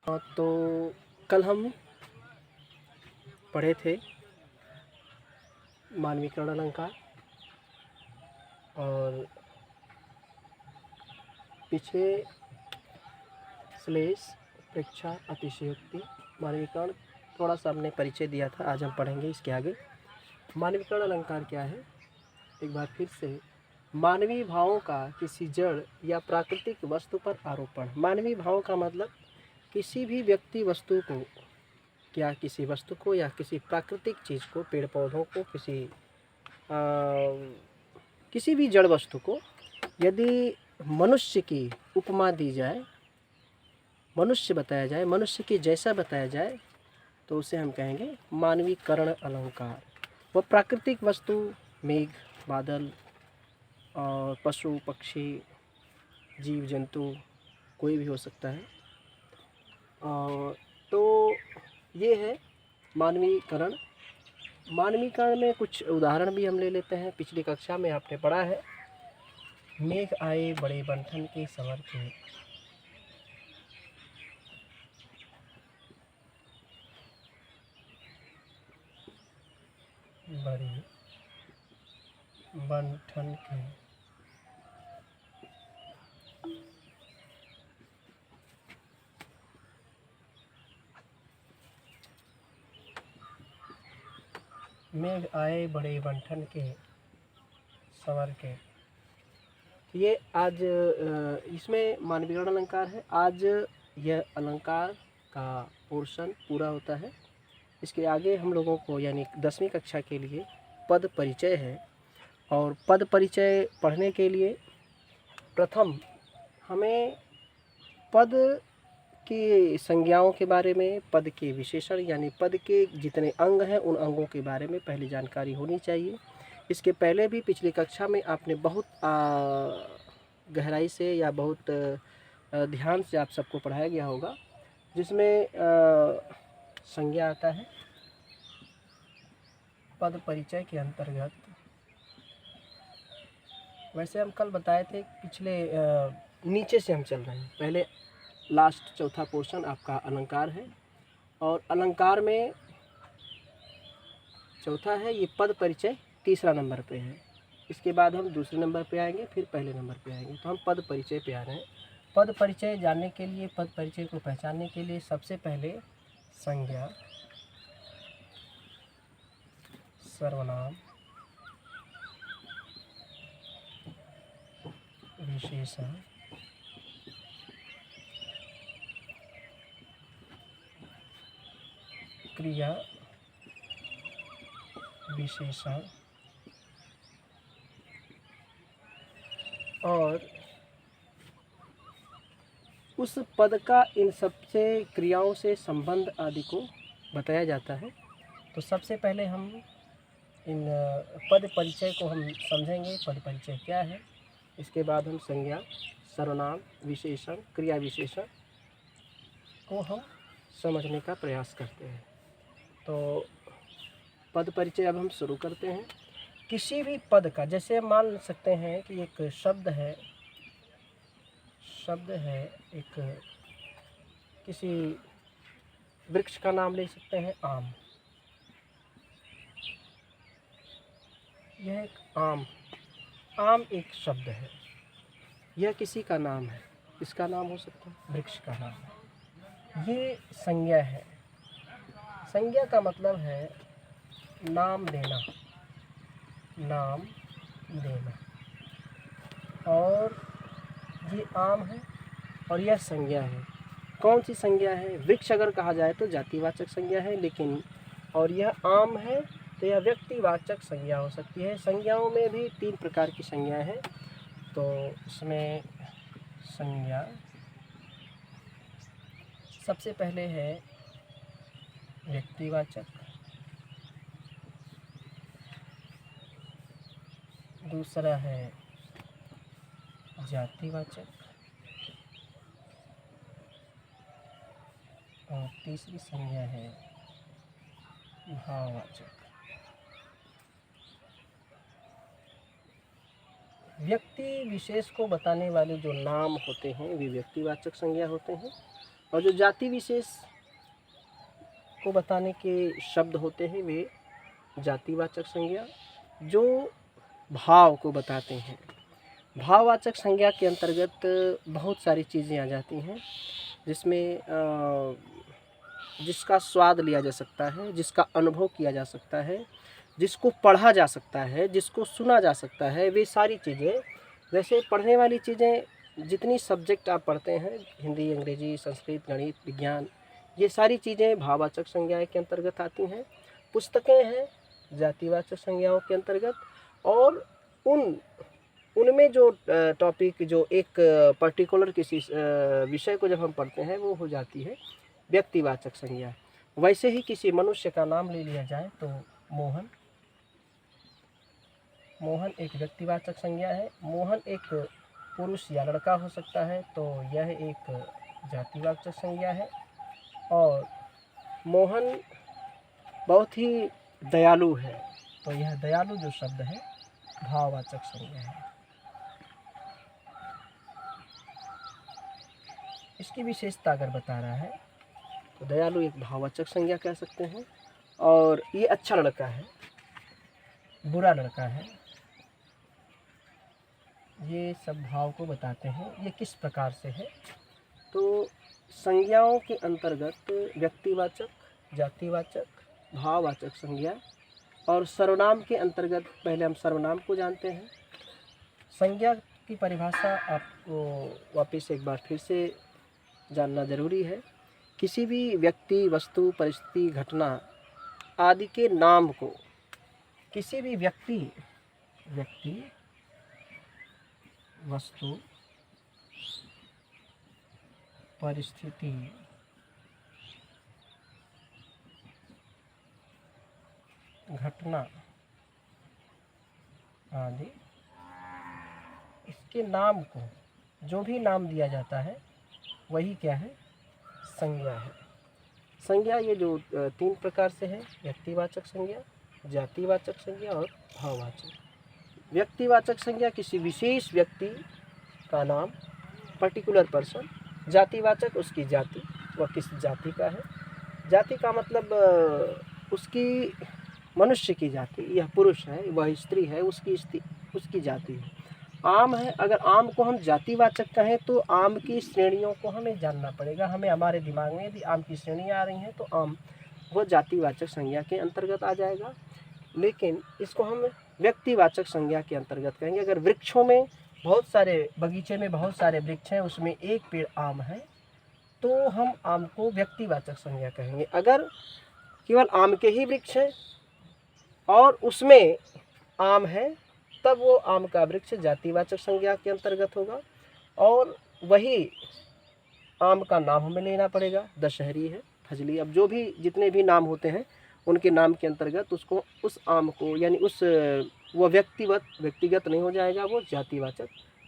तो कल हम पढ़े थे मानवीकरण अलंकार और पीछे श्लेष, प्रेक्षा, अतिशयोक्ति, मानवीकरण थोड़ा सा हमने परिचय दिया था। आज हम पढ़ेंगे इसके आगे। मानवीकरण अलंकार क्या है? एक बार फिर से, मानवीय भावों का किसी जड़ या प्राकृतिक वस्तु पर आरोपण। मानवीय भावों का मतलब किसी भी व्यक्ति वस्तु को या किसी वस्तु को या किसी प्राकृतिक चीज़ को, पेड़ पौधों को, किसी भी जड़ वस्तु को यदि मनुष्य की उपमा दी जाए, मनुष्य बताया जाए, मनुष्य के जैसा बताया जाए, तो उसे हम कहेंगे मानवीकरण अलंकार। वह प्राकृतिक वस्तु मेघ, बादल और पशु पक्षी, जीव जंतु कोई भी हो सकता है। तो ये है मानवीकरण। मानवीकरण में कुछ उदाहरण भी हम ले लेते हैं। पिछली कक्षा में आपने पढ़ा है, मेघ आए बड़े बंठन के संवर के। बड़े बंठन के मेघ आए बड़े बंठन के संवर के। ये आज इसमें मानवीकरण अलंकार है। आज यह अलंकार का पोर्शन पूरा होता है। इसके आगे हम लोगों को यानी 10वीं कक्षा के लिए पद परिचय है, और पद परिचय पढ़ने के लिए प्रथम हमें पद की संज्ञाओं के बारे में, पद के विशेषण यानी पद के जितने अंग हैं उन अंगों के बारे में पहले जानकारी होनी चाहिए। इसके पहले भी पिछली कक्षा में आपने बहुत गहराई से या बहुत ध्यान से आप सबको पढ़ाया गया होगा, जिसमें संज्ञा आता है पद परिचय के अंतर्गत। वैसे हम कल बताए थे, पिछले नीचे से हम चल रहे हैं। पहले लास्ट चौथा पोर्शन आपका अलंकार है, और अलंकार में चौथा है ये पद परिचय, तीसरा नंबर पे है। इसके बाद हम दूसरे नंबर पे आएंगे, फिर पहले नंबर पे आएंगे। तो हम पद परिचय पे आ रहे हैं। पद परिचय जानने के लिए, पद परिचय को पहचानने के लिए सबसे पहले संज्ञा, सर्वनाम, विशेषण, क्रिया विशेषण और उस पद का इन सबसे क्रियाओं से संबंध आदि को बताया जाता है। तो सबसे पहले हम इन पद परिचय को हम समझेंगे, पद परिचय क्या है। इसके बाद हम संज्ञा, सर्वनाम, विशेषण, क्रिया विशेषण को हम समझने का प्रयास करते हैं। तो पद परिचय अब हम शुरू करते हैं। किसी भी पद का, जैसे हम मान सकते हैं कि एक शब्द है एक, किसी वृक्ष का नाम ले सकते हैं आम। यह एक आम एक शब्द है, यह किसी का नाम है, इसका नाम हो सकता है, वृक्ष का नाम है। ये संज्ञा है। संज्ञा का मतलब है नाम देना, नाम देना। और ये आम है और यह संज्ञा है। कौन सी संज्ञा है? वृक्ष अगर कहा जाए तो जातिवाचक संज्ञा है, लेकिन और यह आम है तो यह व्यक्तिवाचक संज्ञा हो सकती है। संज्ञाओं में भी 3 प्रकार की संज्ञा है। तो इसमें संज्ञा सबसे पहले है व्यक्तिवाचक, दूसरा है जातिवाचक, और तीसरी संज्ञा है भाववाचक। व्यक्ति विशेष को बताने वाले जो नाम होते हैं वे व्यक्तिवाचक संज्ञा होते हैं, और जो जाति विशेष को बताने के शब्द होते हैं वे जातिवाचक संज्ञा, जो भाव को बताते हैं। भाववाचक संज्ञा के अंतर्गत बहुत सारी चीज़ें आ जाती हैं, जिसमें जिसका स्वाद लिया जा सकता है, जिसका अनुभव किया जा सकता है, जिसको पढ़ा जा सकता है, जिसको सुना जा सकता है, वे सारी चीज़ें। जैसे पढ़ने वाली चीज़ें, जितनी सब्जेक्ट आप पढ़ते हैं, हिंदी, अंग्रेजी, संस्कृत, गणित, विज्ञान, ये सारी चीज़ें भाववाचक संज्ञा के अंतर्गत आती हैं। पुस्तकें हैं जातिवाचक संज्ञाओं के अंतर्गत, और उनमें जो टॉपिक, जो एक पर्टिकुलर किसी विषय को जब हम पढ़ते हैं, वो हो जाती है व्यक्तिवाचक संज्ञा। वैसे ही किसी मनुष्य का नाम ले लिया जाए तो मोहन एक व्यक्तिवाचक संज्ञा है। मोहन एक पुरुष या लड़का हो सकता है, तो यह एक जातिवाचक संज्ञा है। और मोहन बहुत ही दयालु है, तो यह दयालु जो शब्द है भाववाचक संज्ञा है। इसकी विशेषता अगर बता रहा है तो दयालु एक भाववाचक संज्ञा कह सकते हैं। और ये अच्छा लड़का है, बुरा लड़का है, ये सब भाव को बताते हैं। ये किस प्रकार से है, तो संज्ञाओं के अंतर्गत व्यक्तिवाचक, जातिवाचक, भाववाचक संज्ञा, और सर्वनाम के अंतर्गत पहले हम सर्वनाम को जानते हैं। संज्ञा की परिभाषा आपको वापस एक बार फिर से जानना जरूरी है। किसी भी व्यक्ति, वस्तु, परिस्थिति, घटना आदि के नाम को, किसी भी व्यक्ति, वस्तु, परिस्थिति, घटना आदि, इसके नाम को जो भी नाम दिया जाता है वही क्या है, संज्ञा है। संज्ञा ये जो 3 प्रकार से है, व्यक्तिवाचक संज्ञा, जातिवाचक संज्ञा और भाववाचक। व्यक्तिवाचक संज्ञा किसी विशेष व्यक्ति का नाम, पर्टिकुलर पर्सन। जातिवाचक उसकी जाति, वह किस जाति का है। जाति का मतलब उसकी, मनुष्य की जाति, यह पुरुष है, वह स्त्री है, उसकी जाति है। आम है, अगर आम को हम जातिवाचक कहें तो आम की श्रेणियों को हमें जानना पड़ेगा। हमें हमारे दिमाग में यदि आम की श्रेणियाँ आ रही हैं तो आम वो जातिवाचक संज्ञा के अंतर्गत आ जाएगा, लेकिन इसको हम व्यक्तिवाचक संज्ञा के अंतर्गत कहेंगे। अगर वृक्षों में बहुत सारे, बगीचे में बहुत सारे वृक्ष हैं, उसमें एक पेड़ आम है, तो हम आम को व्यक्तिवाचक संज्ञा कहेंगे। अगर केवल आम के ही वृक्ष हैं और उसमें आम है, तब वो आम का वृक्ष जातिवाचक संज्ञा के अंतर्गत होगा। और वही आम का नाम हमें लेना पड़ेगा, दशहरी है, फजली, अब जो भी जितने भी नाम होते हैं उनके नाम के अंतर्गत उसको, उस आम को, यानी वो व्यक्तिगत नहीं हो जाएगा, वो जातिवाचक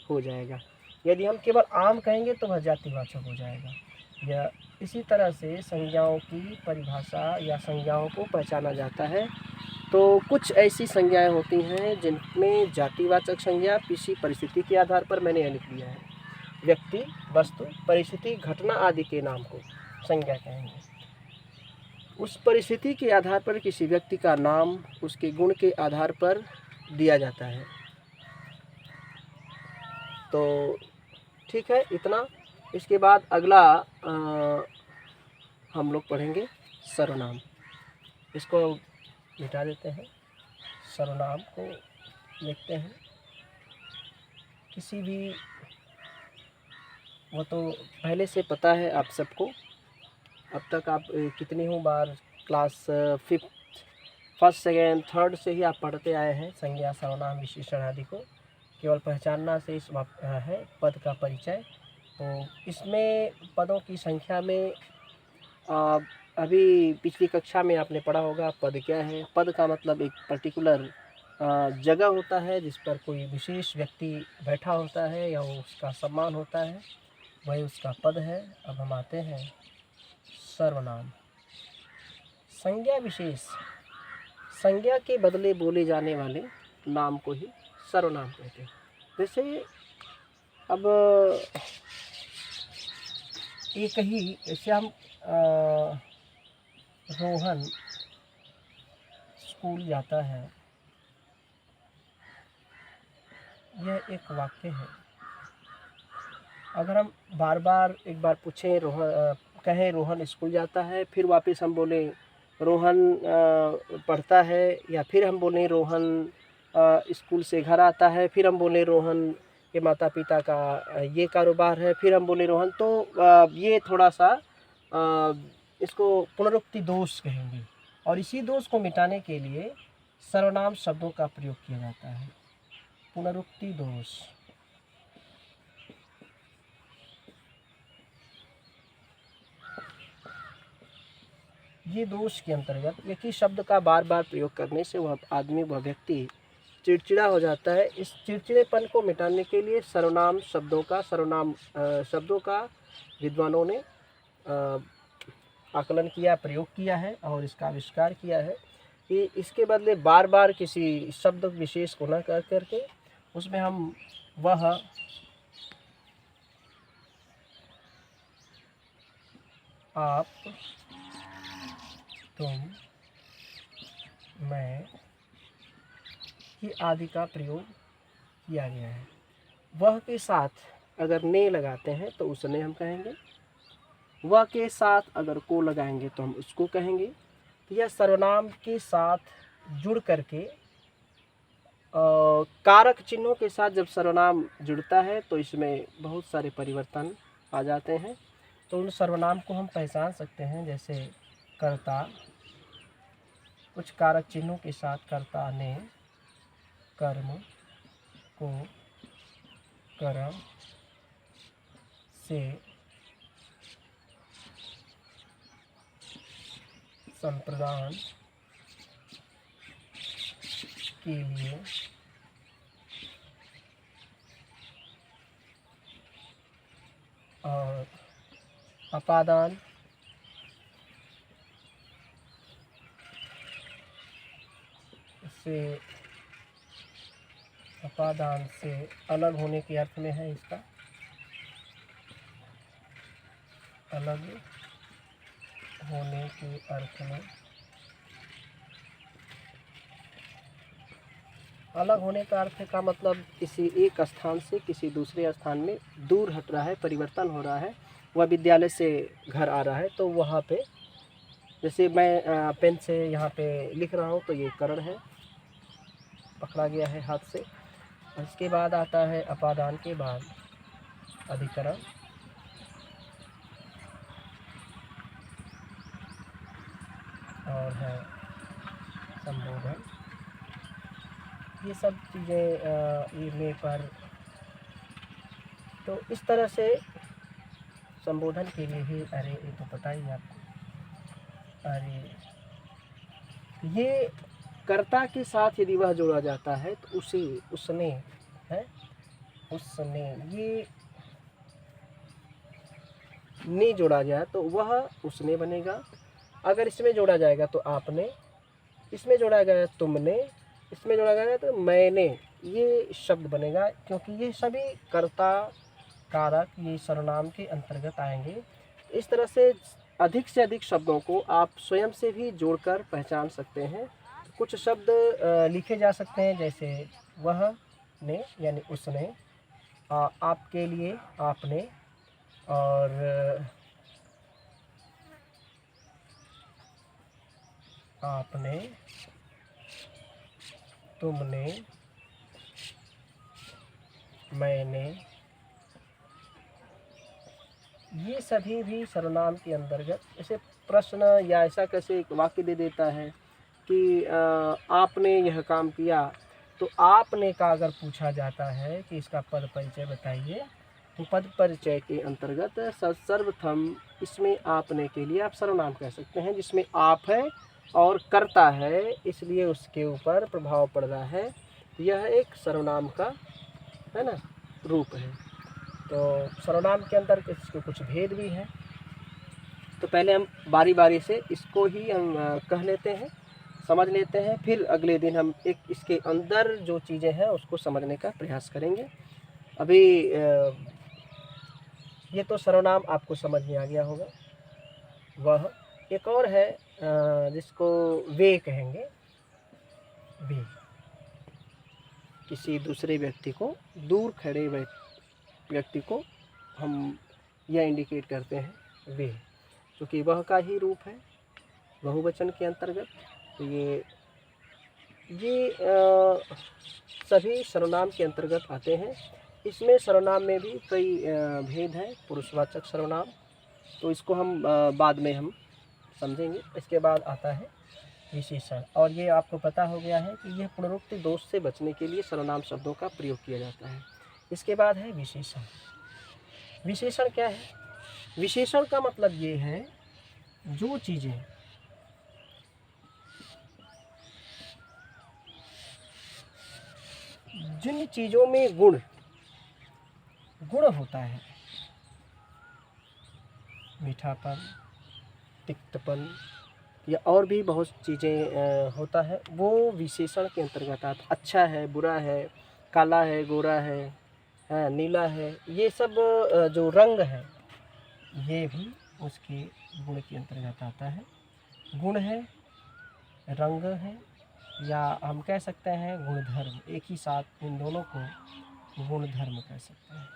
हो जाएगा। यदि हम केवल आम कहेंगे तो वह जातिवाचक हो जाएगा। या इसी तरह से संज्ञाओं की परिभाषा या संज्ञाओं को पहचाना जाता है। तो कुछ ऐसी संज्ञाएं होती हैं जिनमें जातिवाचक संज्ञा किसी परिस्थिति के आधार पर, मैंने यह लिख दिया है, व्यक्ति, वस्तु, परिस्थिति, घटना आदि के नाम को संज्ञा कहेंगे। उस परिस्थिति के आधार पर किसी व्यक्ति का नाम उसके गुण के आधार पर दिया जाता है। तो ठीक है, इतना। इसके बाद अगला हम लोग पढ़ेंगे सर्वनाम। इसको मिटा देते हैं, सर्वनाम को लिखते हैं। किसी भी, वो तो पहले से पता है आप सबको, अब तक आप कितनी हूँ बार class 5th, 1st, 2nd, 3rd से ही आप पढ़ते आए हैं संज्ञा, सर्वनाम, विशेषण आदि को। केवल पहचानना से इस है पद का परिचय। तो इसमें पदों की संख्या में अभी पिछली कक्षा में आपने पढ़ा होगा पद क्या है। पद का मतलब एक पर्टिकुलर जगह होता है जिस पर कोई विशेष व्यक्ति बैठा होता है या उसका सम्मान होता है, वही उसका पद है। अब हम आते हैं सर्वनाम। संज्ञा विशेष, संज्ञा के बदले बोले जाने वाले नाम को ही सर्वनाम कहते हैं। जैसे अब एक ही श्याम रोहन स्कूल जाता है, यह एक वाक्य है। अगर हम बार बार एक बार पूछें कहें रोहन स्कूल जाता है, फिर वापस हम बोले रोहन पढ़ता है, या फिर हम बोलें रोहन स्कूल से घर आता है, फिर हम बोले रोहन के माता पिता का ये कारोबार है, फिर हम बोले रोहन, तो ये थोड़ा सा इसको पुनरुक्ति दोष कहेंगे। और इसी दोष को मिटाने के लिए सर्वनाम शब्दों का प्रयोग किया जाता है। पुनरुक्ति दोष, ये दोष के अंतर्गत एक ही शब्द का बार बार प्रयोग करने से वह आदमी, वह व्यक्ति चिड़चिड़ा हो जाता है। इस चिड़चिड़ेपन को मिटाने के लिए सर्वनाम शब्दों का विद्वानों ने आकलन किया, प्रयोग किया है और इसका आविष्कार किया है कि इसके बदले बार बार किसी शब्द विशेष को न कर करके उसमें हम वह, आप, तुम, मैं की आदि का प्रयोग किया गया है। वह के साथ अगर ने लगाते हैं तो उसने हम कहेंगे, वह के साथ अगर को लगाएंगे तो हम उसको कहेंगे। यह सर्वनाम के साथ जुड़ करके कारक चिन्हों के साथ जब सर्वनाम जुड़ता है तो इसमें बहुत सारे परिवर्तन आ जाते हैं। तो उन सर्वनाम को हम पहचान सकते हैं, जैसे कर्ता, कुछ कारक चिन्हों के साथ कर्ता ने, कर्म, को, कर्म, से, संप्रदान, के लिए, और अपादान, से, अपादान से अलग होने के अर्थ में है। इसका अलग होने के अर्थ में, अलग होने का अर्थ का मतलब किसी एक स्थान से किसी दूसरे स्थान में दूर हट रहा है, परिवर्तन हो रहा है। वह विद्यालय से घर आ रहा है तो वहाँ पे, जैसे मैं पेन से यहाँ पे लिख रहा हूँ तो ये करण है, पकड़ा गया है हाथ से। इसके बाद आता है अपादान के बाद अधिकरण, और है संबोधन। ये सब चीज़ें ये में पर, तो इस तरह से संबोधन के लिए ही, अरे ये तो पता ही आपको, अरे ये कर्ता के साथ यदि वह जोड़ा जाता है तो उसे, उसने है, उसने, ये ने जोड़ा जाए तो वह उसने बनेगा। अगर इसमें जोड़ा जाएगा तो आपने, इसमें जोड़ा गया तुमने, इसमें जोड़ा गया तो मैंने, ये शब्द बनेगा, क्योंकि ये सभी कर्ता कारक ये सर्वनाम के अंतर्गत आएंगे। इस तरह से अधिक शब्दों को आप स्वयं से भी जोड़कर पहचान सकते हैं। कुछ शब्द लिखे जा सकते हैं, जैसे वह ने यानी उसने, आपके लिए आपने, और आपने, तुमने, मैंने, ये सभी भी सर्वनाम के अंतर्गत। ऐसे प्रश्न या ऐसा कैसे एक वाक्य दे देता है कि आपने यह काम किया, तो आपने का अगर पूछा जाता है कि इसका पद परिचय बताइए, तो पद परिचय के अंतर्गत सर्वप्रथम इसमें आपने के लिए आप सर्वनाम कह सकते हैं, जिसमें आप है और कर्ता है, इसलिए उसके ऊपर प्रभाव पड़ रहा है। यह एक सर्वनाम का, है ना, रूप है। तो सर्वनाम के अंदर इसके कुछ भेद भी हैं। तो पहले हम बारी बारी से इसको ही हम कह लेते हैं, समझ लेते हैं, फिर अगले दिन हम एक इसके अंदर जो चीज़ें हैं उसको समझने का प्रयास करेंगे। अभी ये तो सर्वनाम आपको समझ में आ गया होगा। वह एक और है जिसको वे कहेंगे। वे किसी दूसरे व्यक्ति को, दूर खड़े व्यक्ति को हम यह इंडिकेट करते हैं वे, क्योंकि वह का ही रूप है बहुवचन के अंतर्गत। तो ये सभी सर्वनाम के अंतर्गत आते हैं। इसमें सर्वनाम में भी कई भेद हैं, पुरुषवाचक सर्वनाम, तो इसको हम बाद में हम समझेंगे। इसके बाद आता है विशेषण, और ये आपको पता हो गया है कि यह पुनरुक्ति दोष से बचने के लिए सर्वनाम शब्दों का प्रयोग किया जाता है। इसके बाद है विशेषण। विशेषण क्या है? विशेषण का मतलब ये है जो चीज़ें जिन चीज़ों में गुण होता है, मीठापन, तिक्तपन या और भी बहुत चीज़ें होता है, वो विशेषण के अंतर्गत आता। अच्छा है, बुरा है, काला है, गोरा है, नीला है, ये सब जो रंग है ये भी उसके गुण के अंतर्गत आता है। गुण है, रंग है, या हम कह सकते हैं गुणधर्म, एक ही साथ इन दोनों को गुणधर्म कह सकते हैं।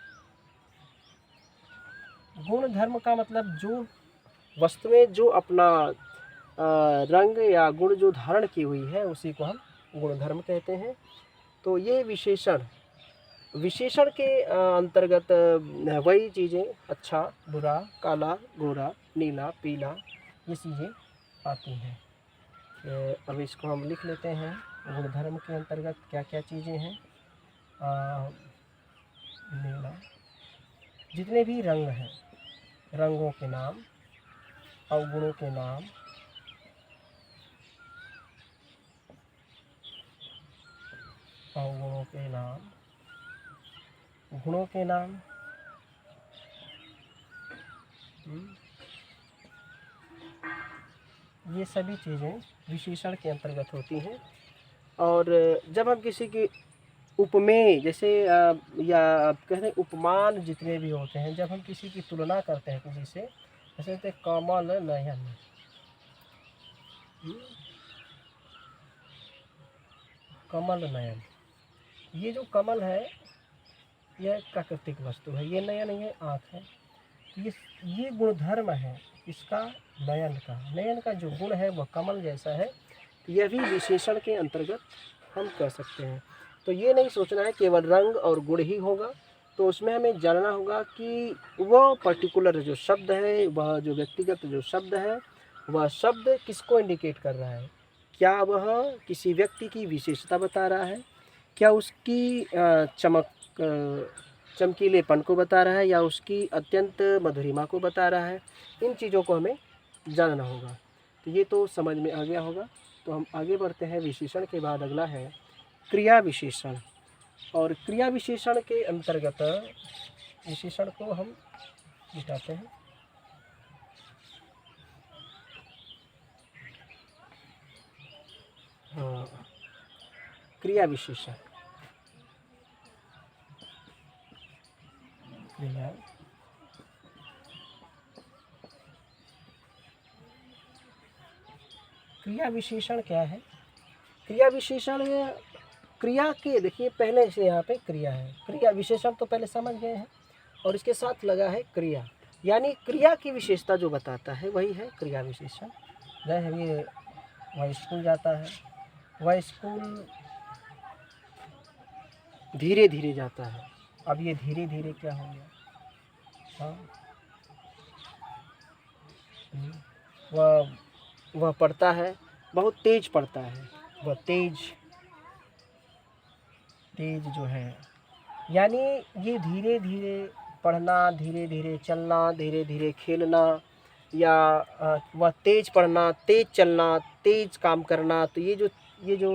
गुणधर्म का मतलब जो वस्तु में जो अपना रंग या गुण जो धारण की हुई है उसी को हम गुणधर्म कहते हैं। तो ये विशेषण के अंतर्गत वही चीज़ें अच्छा, बुरा, काला, गोरा, नीला, पीला, ये चीज़ें आती हैं। अब इसको हम लिख लेते हैं। गुणधर्म के अंतर्गत क्या क्या चीज़ें हैं? नीला, जितने भी रंग हैं, रंगों के नाम, अवगुणों के नाम, अवगुणों के नाम, गुणों के नाम, ये सभी चीज़ें विशेषण के अंतर्गत होती हैं। और जब हम किसी की उपमेय, जैसे या आप कहते हैं उपमान जितने भी होते हैं, जब हम किसी की तुलना करते हैं किसी से, जैसे कहते हैं कमल नयन, कमल नयन, ये जो कमल है यह प्राकृतिक वस्तु है, ये नयन, ये आँख है, ये गुणधर्म है इसका। नयन का जो गुण है वह कमल जैसा है, यह भी विशेषण के अंतर्गत हम कह सकते हैं। तो ये नहीं सोचना है केवल रंग और गुण ही होगा, तो उसमें हमें जानना होगा कि वह पर्टिकुलर जो शब्द है, वह जो व्यक्तिगत जो शब्द है, वह शब्द किसको इंडिकेट कर रहा है। क्या वह किसी व्यक्ति की विशेषता बता रहा है, क्या उसकी चमकीलेपन को बता रहा है, या उसकी अत्यंत मधुरिमा को बता रहा है। इन चीज़ों को हमें जानना होगा। तो ये तो समझ में आ गया होगा। तो हम आगे बढ़ते हैं। विशेषण के बाद अगला है क्रिया विशेषण। और क्रिया विशेषण के अंतर्गत विशेषण को हम मिटाते हैं। क्रिया विशेषण, क्रिया विशेषण क्या है? क्रिया विशेषण क्रिया के, देखिए पहले से यहाँ पे क्रिया है, क्रिया विशेषण तो पहले समझ गए हैं, और इसके साथ लगा है क्रिया, यानी क्रिया की विशेषता जो बताता है वही है क्रिया विशेषण। जैसे ये वह स्कूल जाता है, वह स्कूल धीरे धीरे जाता है। अब ये धीरे धीरे क्या हो गया? वह पढ़ता है, बहुत तेज पढ़ता है, वह तेज जो है, यानी ये धीरे धीरे पढ़ना, धीरे धीरे चलना, धीरे धीरे खेलना, या वह तेज पढ़ना, तेज चलना, तेज काम करना। तो ये जो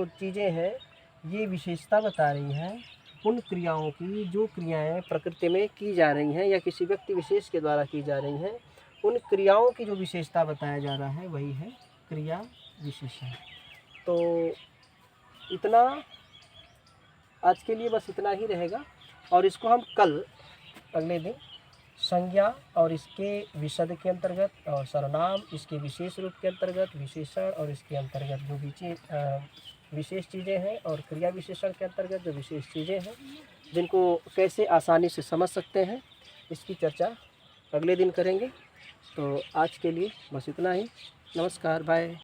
चीज़ें हैं ये विशेषता बता रही हैं उन क्रियाओं की, जो क्रियाएं प्रकृति में की जा रही हैं या किसी व्यक्ति विशेष के द्वारा की जा रही हैं। उन क्रियाओं की जो विशेषता बताया जा रहा है वही है क्रिया विशेषण। तो इतना आज के लिए बस इतना ही रहेगा, और इसको हम कल अगले दिन संज्ञा और इसके विशद के अंतर्गत, और सर्वनाम इसके विशेष रूप के अंतर्गत, विशेषण और इसके अंतर्गत जो भी विशेष चीज़ें हैं, और क्रिया विशेषण के अंतर्गत जो विशेष चीज़ें हैं जिनको कैसे आसानी से समझ सकते हैं, इसकी चर्चा अगले दिन करेंगे। तो आज के लिए बस इतना ही। नमस्कार, बाय।